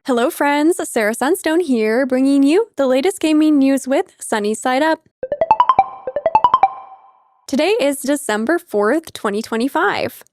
Hello friends, Sarah Sunstone here, bringing you the latest gaming news with Sunnyside Up. Today is December 4th, 2025.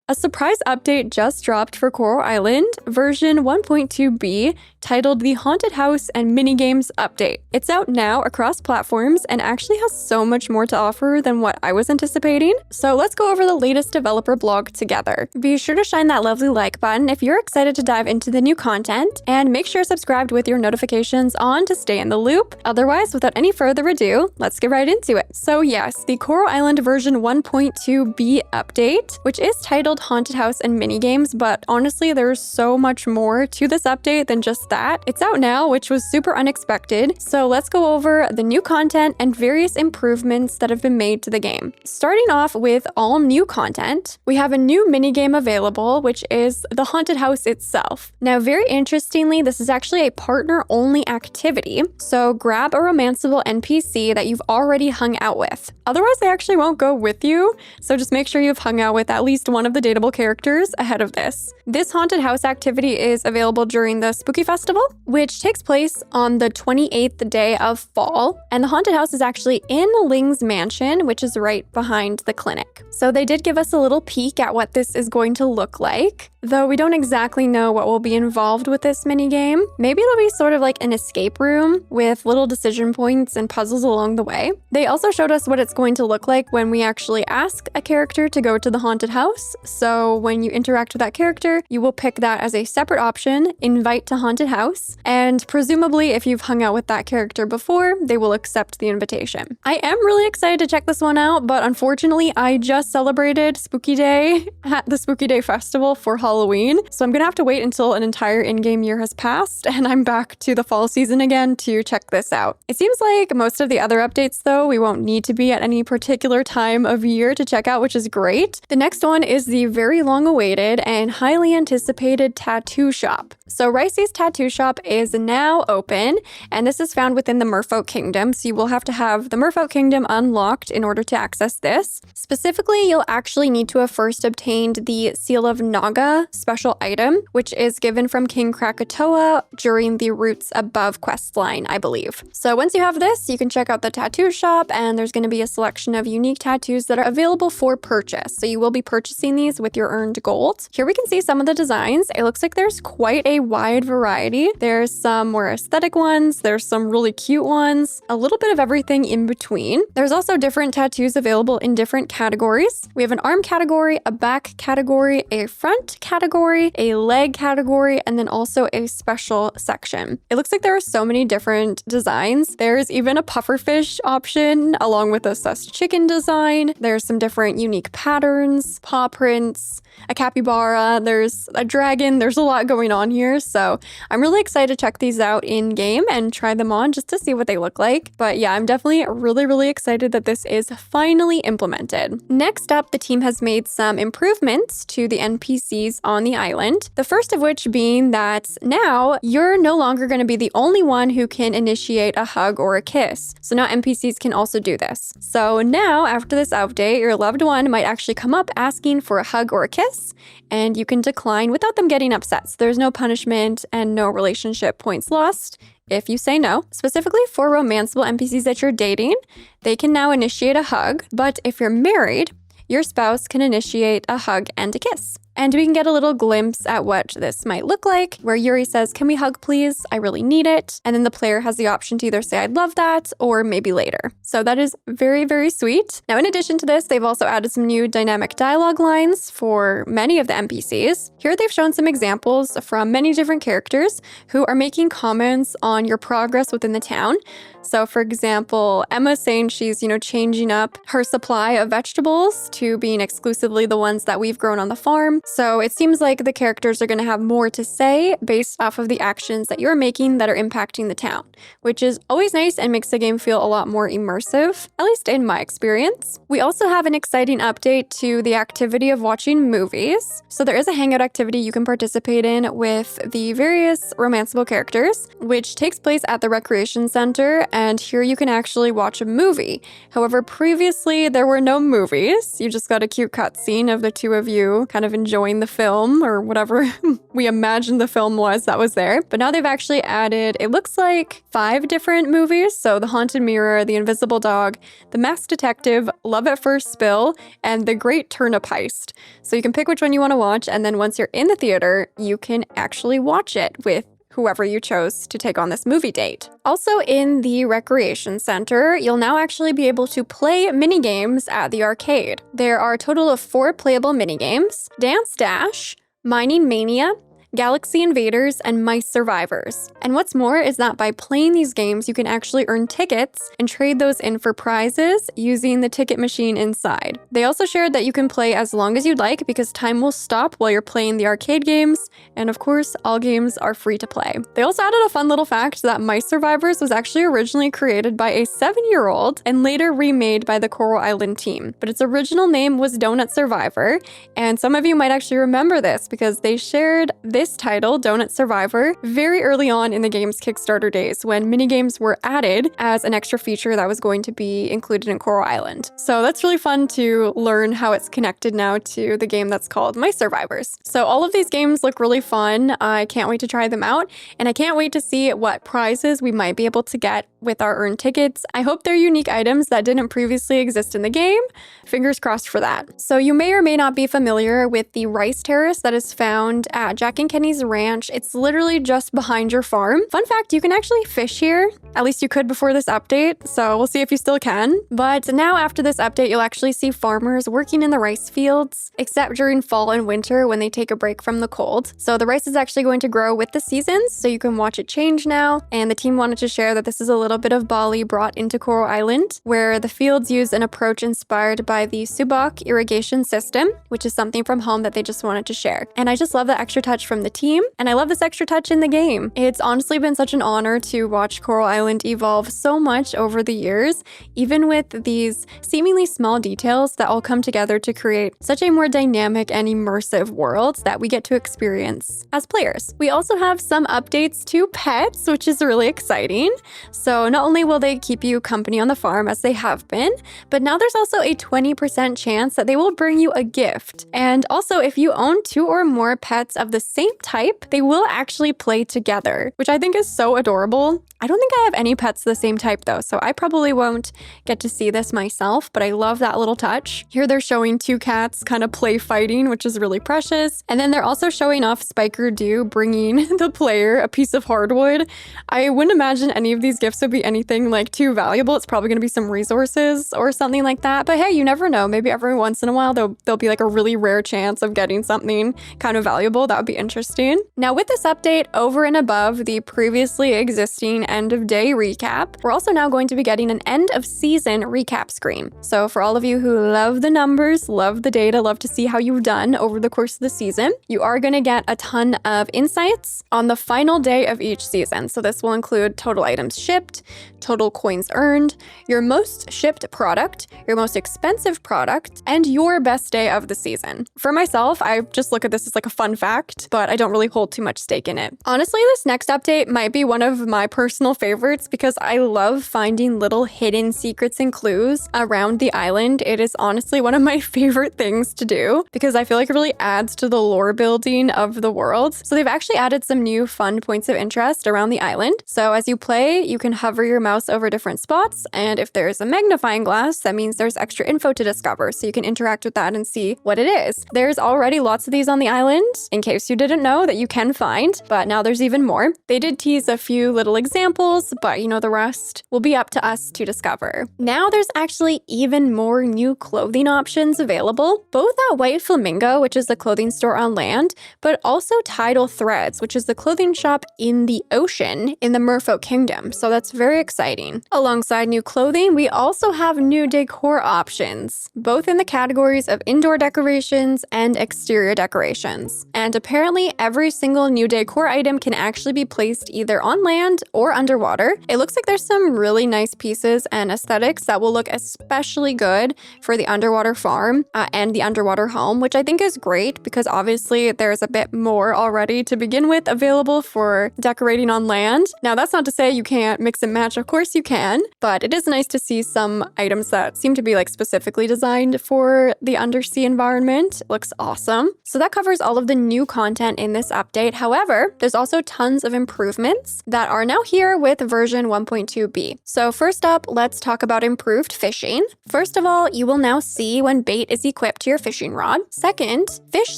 A surprise update just dropped for Coral Island, version 1.2b, titled the Haunted House and Minigames Update. It's out now across platforms and actually has so much more to offer than what I was anticipating. So let's go over the latest developer blog together. Be sure to shine that lovely like button if you're excited to dive into the new content, and make sure subscribed with your notifications on to stay in the loop. Otherwise, without any further ado, let's get right into it. So yes, the Coral Island version 1.2b update, which is titled Haunted House and Minigames, but honestly there's so much more to this update than just that. It's out now, which was super unexpected, so let's go over the new content and various improvements that have been made to the game. Starting off with all new content, we have a new minigame available, which is the Haunted House itself. Now, very interestingly, this is actually a partner-only activity, so grab a romanceable NPC that you've already hung out with. Otherwise, they actually won't go with you, so just make sure you've hung out with at least one of the dateable characters ahead of this. This haunted house activity is available during the Spooky Festival, which takes place on the 28th day of fall, and the haunted house is actually in Ling's mansion, which is right behind the clinic. So they did give us a little peek at what this is going to look like, though we don't exactly know what will be involved with this minigame. Maybe it'll be sort of like an escape room with little decision points and puzzles along the way. They also showed us what it's going to look like when we actually ask a character to go to the haunted house. So when you interact with that character, you will pick that as a separate option, invite to haunted house, and presumably if you've hung out with that character before, they will accept the invitation. I am really excited to check this one out, but unfortunately I just celebrated Spooky Day at the Spooky Day Festival for Halloween, so I'm gonna have to wait until an entire in-game year has passed and I'm back to the fall season again to check this out. It seems like most of the other updates though, we won't need to be at any particular time of year to check out, which is great. The next one is the very long-awaited and highly anticipated tattoo shop. So Ricey's tattoo shop is now open, and this is found within the Merfolk Kingdom, so you will have to have the Merfolk Kingdom unlocked in order to access this. Specifically, you'll actually need to have first obtained the Seal of Naga special item, which is given from King Krakatoa during the Roots Above questline, I believe. So once you have this, you can check out the tattoo shop, and there's going to be a selection of unique tattoos that are available for purchase. So you will be purchasing these with your earned gold. Here we can see some of the designs. It looks like there's quite a wide variety. There's some more aesthetic ones, there's some really cute ones, a little bit of everything in between. There's also different tattoos available in different categories. We have an arm category, a back category, a front category, a leg category, and then also a special section. It looks like there are so many different designs. There's even a pufferfish option along with a sussed chicken design. There's some different unique patterns, paw prints, a capybara, there's a dragon, there's a lot going on here, so I'm really excited to check these out in game and try them on just to see what they look like. But yeah, I'm definitely really excited that this is finally implemented. Next up, the team has made some improvements to the NPCs on the island. The first of which being that now you're no longer going to be the only one who can initiate a hug or a kiss. So now NPCs can also do this. So now after this update, your loved one might actually come up asking for a hug or a kiss, and you can decline without them getting upset. So there's no punishment and no relationship points lost if you say no. Specifically for romanceable NPCs that you're dating, they can now initiate a hug, but if you're married, your spouse can initiate a hug and a kiss. And we can get a little glimpse at what this might look like, where Yuri says, "Can we hug please? I really need it." And then the player has the option to either say, "I'd love that," or maybe later. So that is very sweet. Now, in addition to this, they've also added some new dynamic dialogue lines for many of the NPCs. Here they've shown some examples from many different characters who are making comments on your progress within the town. So for example, Emma's saying she's, changing up her supply of vegetables to being exclusively the ones that we've grown on the farm. So it seems like the characters are going to have more to say based off of the actions that you're making that are impacting the town, which is always nice and makes the game feel a lot more immersive, at least in my experience. We also have an exciting update to the activity of watching movies. So there is a hangout activity you can participate in with the various romanceable characters, which takes place at the recreation center, and here you can actually watch a movie. However, previously there were no movies. You just got a cute cutscene of the two of you kind of enjoying enjoying the film or whatever we imagined the film was that was there. But now they've actually added, it looks like 5 different movies. So The Haunted Mirror, The Invisible Dog, The Masked Detective, Love at First Spill, and The Great Turnip Heist. So you can pick which one you want to watch, and then once you're in the theater, you can actually watch it with whoever you chose to take on this movie date. Also in the recreation center, you'll now actually be able to play mini games at the arcade. There are a total of 4 playable mini games: Dance Dash, Mining Mania, Galaxy Invaders, and Mice Survivors. And what's more is that by playing these games, you can actually earn tickets and trade those in for prizes using the ticket machine inside. They also shared that you can play as long as you'd like because time will stop while you're playing the arcade games, and of course, all games are free to play. They also added a fun little fact that Mice Survivors was actually originally created by a 7-year-old and later remade by the Coral Island team. But its original name was Donut Survivor, and some of you might actually remember this because they shared this title, Donut Survivor, very early on in the game's Kickstarter days when minigames were added as an extra feature that was going to be included in Coral Island. So that's really fun to learn how it's connected now to the game that's called Mice Survivors. So all of these games look really fun. I can't wait to try them out, and I can't wait to see what prizes we might be able to get with our earned tickets. I hope they're unique items that didn't previously exist in the game. Fingers crossed for that. So you may or may not be familiar with the rice terrace that is found at Jack and Kenny's Ranch. It's literally just behind your farm. Fun fact, you can actually fish here. At least you could before this update, so we'll see if you still can. But now after this update, you'll actually see farmers working in the rice fields, except during fall and winter when they take a break from the cold. So the rice is actually going to grow with the seasons, so you can watch it change now. And the team wanted to share that this is a little bit of Bali brought into Coral Island, where the fields use an approach inspired by the Subak irrigation system, which is something from home that they just wanted to share. And I just love that extra touch from the team, and I love this extra touch in the game. It's honestly been such an honor to watch Coral Island evolve so much over the years, even with these seemingly small details that all come together to create such a more dynamic and immersive world that we get to experience as players. We also have some updates to pets, which is really exciting. So not only will they keep you company on the farm as they have been, but now there's also a 20% chance that they will bring you a gift. And also, if you own 2 or more pets of the same type, they will actually play together, which I think is so adorable. I don't think I have any pets the same type though, so I probably won't get to see this myself, but I love that little touch. Here they're showing 2 cats kind of play fighting, which is really precious. And then they're also showing off Spiker Dew bringing the player a piece of hardwood. I wouldn't imagine any of these gifts would be anything like too valuable. It's probably going to be some resources or something like that. But hey, you never know. Maybe every once in a while there'll be like a really rare chance of getting something kind of valuable. That would be interesting. Now with this update, over and above the previously existing end of day recap, we're also now going to be getting an end of season recap screen. So for all of you who love the numbers, love the data, love to see how you've done over the course of the season, you are going to get a ton of insights on the final day of each season. So this will include total items shipped, total coins earned, your most shipped product, your most expensive product, and your best day of the season. For myself, I just look at this as like a fun fact, but I don't really hold too much stake in it. Honestly, this next update might be one of my personal favorites because I love finding little hidden secrets and clues around the island. It is honestly one of my favorite things to do because I feel like it really adds to the lore building of the world. So they've actually added some new fun points of interest around the island. So as you play, you can hover your mouse over different spots, and if there's a magnifying glass, that means there's extra info to discover, so you can interact with that and see what it is. There's already lots of these on the island, in case you didn't know, that you can find, but now there's even more. They did tease a few little examples, but the rest will be up to us to discover. Now there's actually even more new clothing options available, both at White Flamingo, which is the clothing store on land, but also Tidal Threads, which is the clothing shop in the ocean in the Merfolk Kingdom. So that's very exciting. Alongside new clothing, we also have new decor options, both in the categories of indoor decorations and exterior decorations. And apparently every single new decor item can actually be placed either on land or underwater. It looks like there's some really nice pieces and aesthetics that will look especially good for the underwater farm and the underwater home, which I think is great because obviously there's a bit more already to begin with available for decorating on land. Now that's not to say you can't mix and doesn't match, of course you can, but it is nice to see some items that seem to be like specifically designed for the undersea environment. It looks awesome. So that covers all of the new content in this update. However, there's also tons of improvements that are now here with version 1.2b. So first up, let's talk about improved fishing. First of all, you will now see when bait is equipped to your fishing rod. Second, fish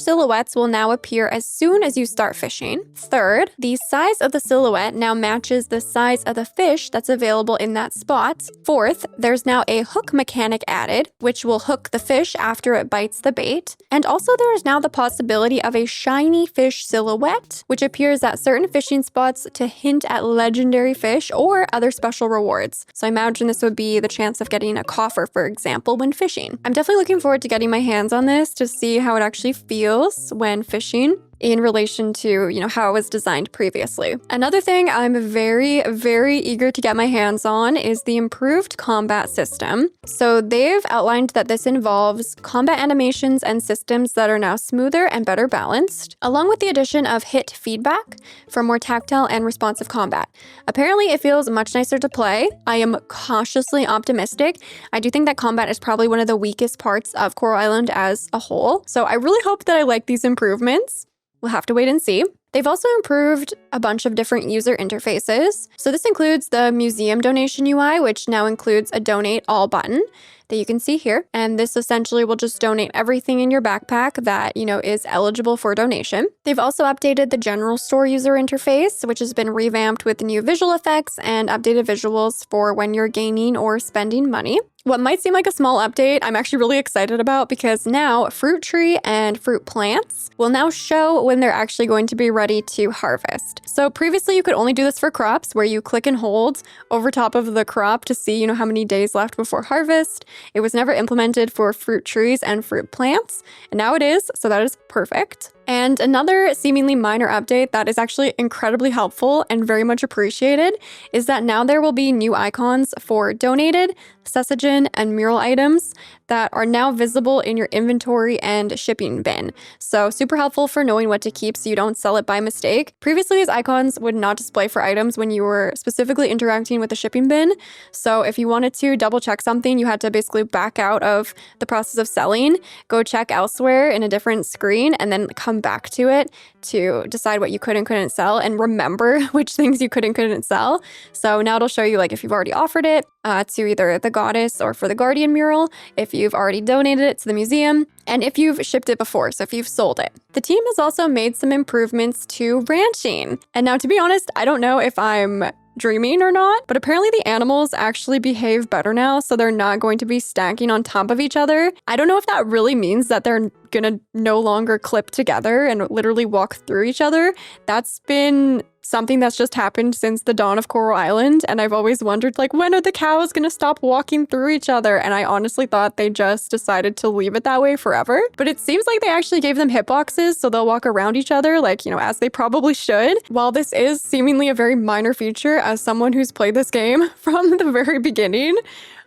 silhouettes will now appear as soon as you start fishing. Third, the size of the silhouette now matches the size of the fish that's available in that spot. Fourth, there's now a hook mechanic added, which will hook the fish after it bites the bait. And also there is now the possibility of a shiny fish silhouette, which appears at certain fishing spots to hint at legendary fish or other special rewards. So I imagine this would be the chance of getting a coffer, for example, when fishing. I'm definitely looking forward to getting my hands on this to see how it actually feels when fishing in relation to, how it was designed previously. Another thing I'm very, very eager to get my hands on is the improved combat system. So they've outlined that this involves combat animations and systems that are now smoother and better balanced, along with the addition of hit feedback for more tactile and responsive combat. Apparently, it feels much nicer to play. I am cautiously optimistic. I do think that combat is probably one of the weakest parts of Coral Island as a whole. So I really hope that I like these improvements. We'll have to wait and see. They've also improved a bunch of different user interfaces. So this includes the museum donation UI, which now includes a donate all button that you can see here. And this essentially will just donate everything in your backpack that, is eligible for donation. They've also updated the general store user interface, which has been revamped with new visual effects and updated visuals for when you're gaining or spending money. What might seem like a small update, I'm actually really excited about because now fruit tree and fruit plants will now show when they're actually going to be ready to harvest. So previously you could only do this for crops where you click and hold over top of the crop to see, how many days left before harvest. It was never implemented for fruit trees and fruit plants, and now it is, so that is perfect. And another seemingly minor update that is actually incredibly helpful and very much appreciated is that now there will be new icons for donated, Sessiogen, and mural items that are now visible in your inventory and shipping bin. So super helpful for knowing what to keep so you don't sell it by mistake. Previously, these icons would not display for items when you were specifically interacting with the shipping bin. So if you wanted to double check something, you had to basically back out of the process of selling, go check elsewhere in a different screen, and then come back to it to decide what you could and couldn't sell and remember which things you could and couldn't sell. So now it'll show you if you've already offered it to either the goddess or for the guardian mural, if you've already donated it to the museum, and if you've shipped it before, so if you've sold it. The team has also made some improvements to ranching. And now, to be honest, I don't know if I'm dreaming or not, but apparently the animals actually behave better now, so they're not going to be stacking on top of each other. I don't know if that really means that they're gonna no longer clip together and literally walk through each other. That's been something that's just happened since the dawn of Coral Island, and I've always wondered, when are the cows gonna stop walking through each other? And I honestly thought they just decided to leave it that way forever. But it seems like they actually gave them hitboxes so they'll walk around each other, as they probably should. While this is seemingly a very minor feature, as someone who's played this game from the very beginning,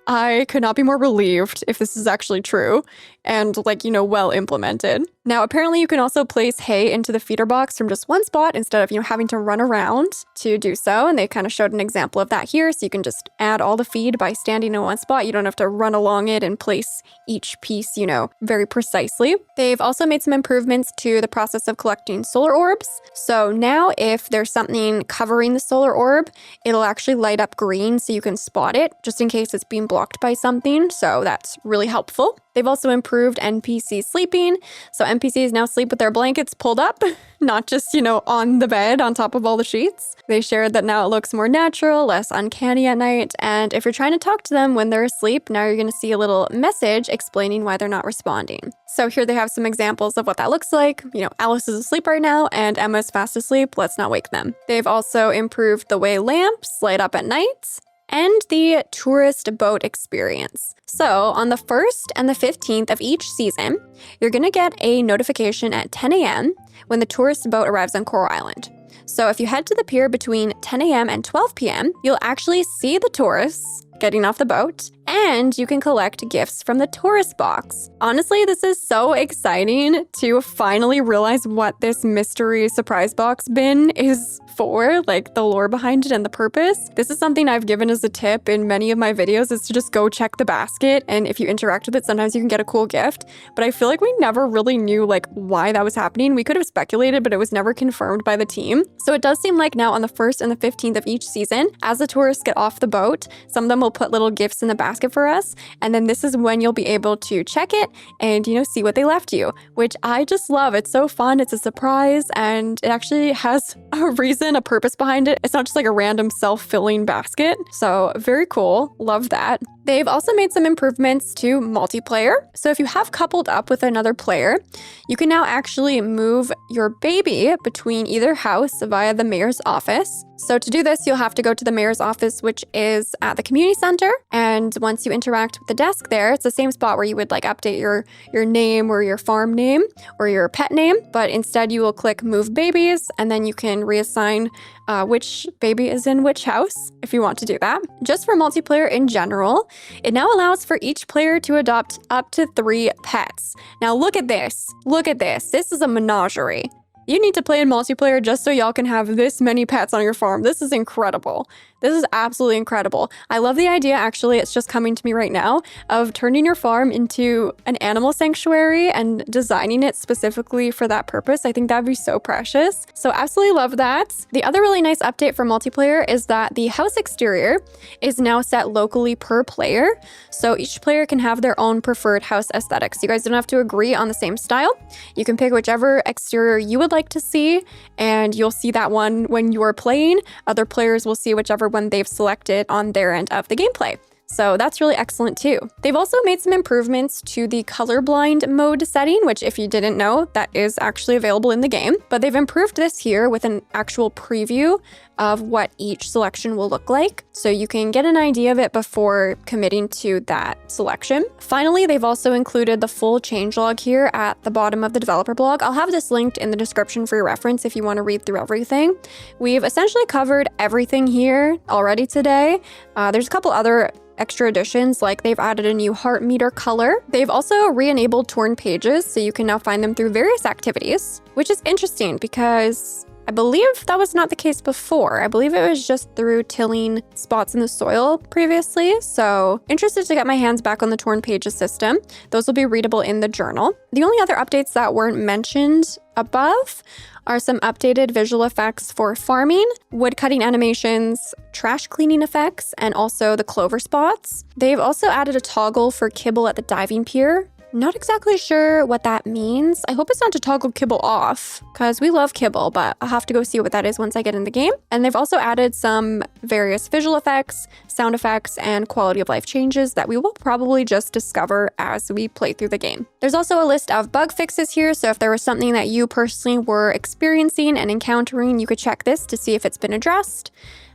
I could not be more relieved if this is actually true and well implemented. Now, apparently you can also place hay into the feeder box from just one spot instead of, having to run around to do so. And they kind of showed an example of that here. So you can just add all the feed by standing in one spot. You don't have to run along it and place each piece, very precisely. They've also made some improvements to the process of collecting solar orbs. So now if there's something covering the solar orb, it'll actually light up green so you can spot it just in case it's being blocked by something. So that's really helpful. They've also improved NPC sleeping. So NPCs now sleep with their blankets pulled up, not just, on the bed on top of all the sheets. They shared that now it looks more natural, less uncanny at night. And if you're trying to talk to them when they're asleep, now you're going to see a little message explaining why they're not responding. So here they have some examples of what that looks like. Alice is asleep right now and Emma's fast asleep. Let's not wake them. They've also improved the way lamps light up at night and the tourist boat experience. So on the 1st and the 15th of each season, you're going to get a notification at 10 a.m. when the tourist boat arrives on Coral Island. So if you head to the pier between 10 a.m. and 12 p.m., you'll actually see the tourists getting off the boat, and you can collect gifts from the tourist box. Honestly, this is so exciting to finally realize what this mystery surprise box bin is for, like the lore behind it and the purpose. This is something I've given as a tip in many of my videos, is to just go check the basket, and if you interact with it, sometimes you can get a cool gift. But I feel like we never really knew like why that was happening. We could have speculated, but it was never confirmed by the team. So it does seem like now on the 1st and the 15th of each season, as the tourists get off the boat, some of them will put little gifts in the basket for us, and then this is when you'll be able to check it and, see what they left you, which I just love. It's so fun. It's a surprise, and it actually has a reason, a purpose behind it. It's not just like a random self-filling basket. So very cool. Love that. They've also made some improvements to multiplayer. So if you have coupled up with another player, you can now actually move your baby between either house via the mayor's office. So to do this, you'll have to go to the mayor's office, which is at the community center. And once you interact with the desk there, it's the same spot where you would like update your name or your farm name or your pet name. But instead you will click move babies, and then you can reassign which baby is in which house if you want to do that. Just for multiplayer in general, it now allows for each player to adopt up to 3 pets. Now look at this. Look at this. This is a menagerie. You need to play in multiplayer just so y'all can have this many pets on your farm. This is incredible. This is absolutely incredible. I love the idea, actually, it's just coming to me right now, of turning your farm into an animal sanctuary and designing it specifically for that purpose. I think that'd be so precious. So absolutely love that. The other really nice update for multiplayer is that the house exterior is now set locally per player. So each player can have their own preferred house aesthetics. You guys don't have to agree on the same style. You can pick whichever exterior you would like to see, and you'll see that one when you're playing. Other players will see whichever one they've selected on their end of the gameplay. So that's really excellent too. They've also made some improvements to the colorblind mode setting, which if you didn't know, that is actually available in the game. But they've improved this here with an actual preview of what each selection will look like, so you can get an idea of it before committing to that selection. Finally, they've also included the full changelog here at the bottom of the developer blog. I'll have this linked in the description for your reference if you want to read through everything. We've essentially covered everything here already today. There's a couple other extra additions, like they've added a new heart meter color. They've also re-enabled torn pages, so you can now find them through various activities, which is interesting because I believe that was not the case before. I believe it was just through tilling spots in the soil previously. So interested to get my hands back on the torn pages system. Those will be readable in the journal. The only other updates that weren't mentioned above are some updated visual effects for farming, wood cutting animations, trash cleaning effects, and also the clover spots. They've also added a toggle for kibble at the diving pier. Not exactly sure what that means. I hope it's not to toggle kibble off, because we love kibble, but I'll have to go see what that is once I get in the game. And they've also added some various visual effects, sound effects, and quality of life changes that we will probably just discover as we play through the game. There's also a list of bug fixes here, so if there was something that you personally were experiencing and encountering, you could check this to see if it's been addressed.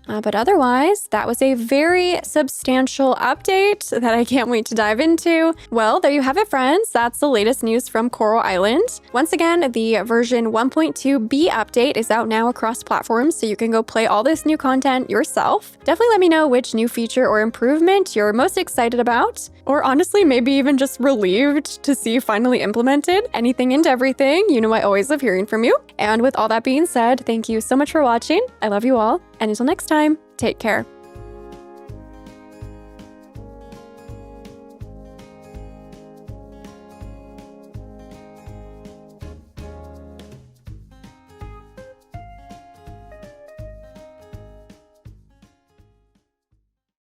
But otherwise, that was a very substantial update that I can't wait to dive into. Well, there you have it, friends. That's the latest news from Coral Island. Once again, the version 1.2b update is out now across platforms, so you can go play all this new content yourself. Definitely let me know which new feature or improvement you're most excited about, or honestly, maybe even just relieved to see finally implemented. Anything and everything. You know I always love hearing from you. And with all that being said, thank you so much for watching. I love you all. And until next time, take care.